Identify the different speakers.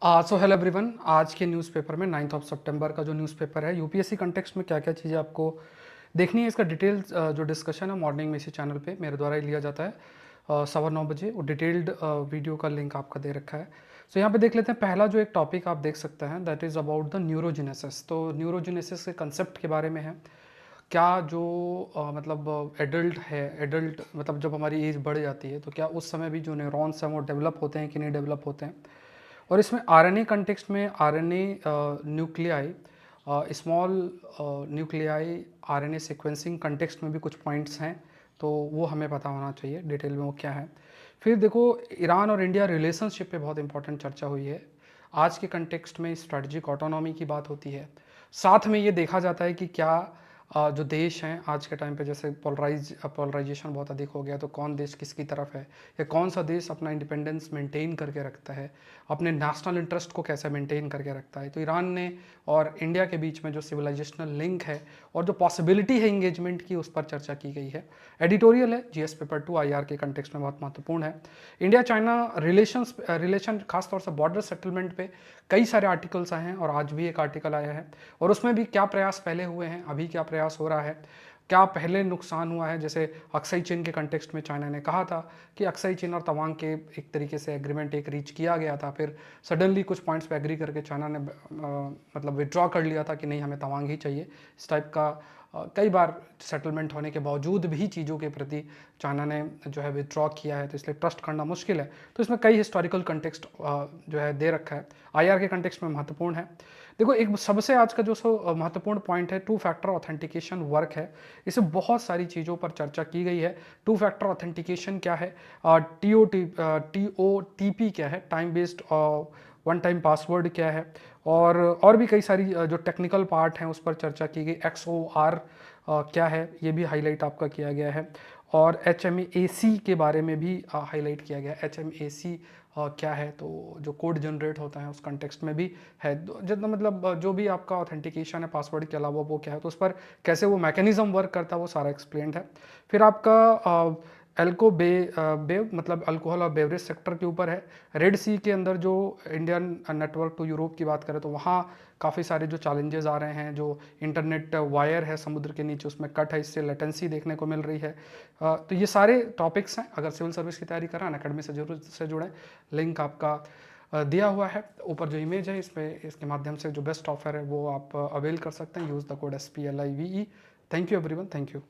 Speaker 1: So hello everyone. आज के newspaper में 9 सितंबर का जो न्यूज़पेपर है यूपीएससी कंटेक्स्ट में क्या क्या चीज़ें आपको देखनी है, इसका डिटेल्स जो डिस्कशन है मॉर्निंग में इसी चैनल पे मेरे द्वारा ही लिया जाता है 9:15 बजे। वो डिटेल्ड वीडियो का लिंक आपका दे रखा है। सो यहाँ पे देख लेते हैं। पहला जो एक टॉपिक आप देख सकते हैं that is about the neurogenesis. तो न्यूरोजेनेसिस के कंसेप्ट के बारे में है। क्या जो मतलब एडल्ट है, एडल्ट मतलब जब हमारी एज बढ़ जाती है तो क्या उस समय भी जो न्यूरॉन्स हैं वो डेवलप होते हैं कि नहीं डेवलप होते हैं। और इसमें आरएनए कंटेक्स्ट में RNA nuclei, small nuclei RNA sequencing context में भी कुछ पॉइंट्स हैं, तो वो हमें पता होना चाहिए डिटेल में वो क्या है। फिर देखो, ईरान और इंडिया रिलेशनशिप पे बहुत इंपॉर्टेंट चर्चा हुई है। आज के कंटेक्स्ट में स्ट्रेटजिक ऑटोनॉमी की बात होती है। साथ में ये देखा जाता है कि क्या जो देश हैं आज के टाइम पे, जैसे पोलराइजेशन बहुत अधिक हो गया, तो कौन देश किसकी तरफ है, या कौन सा देश अपना इंडिपेंडेंस मेंटेन करके रखता है, अपने नेशनल इंटरेस्ट को कैसे मेंटेन करके रखता है। तो ईरान ने और इंडिया के बीच में जो सिविलाइजेशनल लिंक है और जो पॉसिबिलिटी है इंगेजमेंट की, उस पर चर्चा की गई है। एडिटोरियल है जीएस पेपर 2 आईआर के कंटेक्स्ट में बहुत महत्वपूर्ण है। इंडिया चाइना रिलेशन खासतौर से बॉर्डर सेटलमेंट पे कई सारे आर्टिकल्स आए हैं और आज भी एक आर्टिकल आया है। और उसमें भी क्या प्रयास पहले हुए हैं, अभी क्या प्रयास हो रहा है, क्या पहले नुकसान हुआ है। जैसे अक्साई चीन के कंटेक्स्ट में चाइना ने कहा था कि अक्साई चीन और तवांग के एक तरीके से एग्रीमेंट एक रीच किया गया था, फिर सडनली कुछ पॉइंट्स पे एग्री करके चाइना ने मतलब विड्रॉ कर लिया था कि नहीं, हमें तवांग ही चाहिए। इस टाइप का कई बार सेटलमेंट होने के बावजूद भी चीज़ों के प्रति चाइना ने जो है विड्रॉ किया है, तो इसलिए ट्रस्ट करना मुश्किल है। तो इसमें कई हिस्टोरिकल कंटेक्स्ट जो है दे रखा है, आईआर के कंटेक्स्ट में महत्वपूर्ण है। देखो, एक सबसे आज का जो महत्वपूर्ण पॉइंट है, टू फैक्टर ऑथेंटिकेशन वर्क है। इसमें बहुत सारी चीज़ों पर चर्चा की गई है। टू फैक्टर ऑथेंटिकेशन क्या है, टीओटीपी क्या है, time based one time password क्या है, और भी कई सारी जो टेक्निकल पार्ट हैं उस पर चर्चा की गई। XOR क्या है, ये भी हाईलाइट आपका किया गया है। और HMAC के बारे में भी हाईलाइट किया गया है। HMAC क्या है, तो जो कोड जनरेट होता है उस कंटेक्स्ट में भी है। जितना मतलब जो भी आपका ऑथेंटिकेशन है पासवर्ड के अलावा वो क्या है, तो उस पर कैसे वो मैकेनिज्म वर्क करता है वो सारा एक्सप्लेन्ड है। फिर आपका एल्को बेव मतलब अल्कोहल और बेवरेज सेक्टर के ऊपर है। रेड सी के अंदर जो इंडियन नेटवर्क टू यूरोप की बात करें तो वहाँ काफ़ी सारे जो चैलेंजेस आ रहे हैं, जो इंटरनेट वायर है समुद्र के नीचे उसमें कट है, इससे लेटेंसी देखने को मिल रही है। तो ये सारे टॉपिक्स हैं। अगर सिविल सर्विस की तैयारी कर रहे हैं अकेडमी से जरूर से जुड़ें। लिंक आपका दिया हुआ है ऊपर, जो इमेज है इसमें, इसके माध्यम से जो बेस्ट ऑफर है वो आप अवेल कर सकते हैं। Use the code SPLIVE। Thank you everyone, thank you.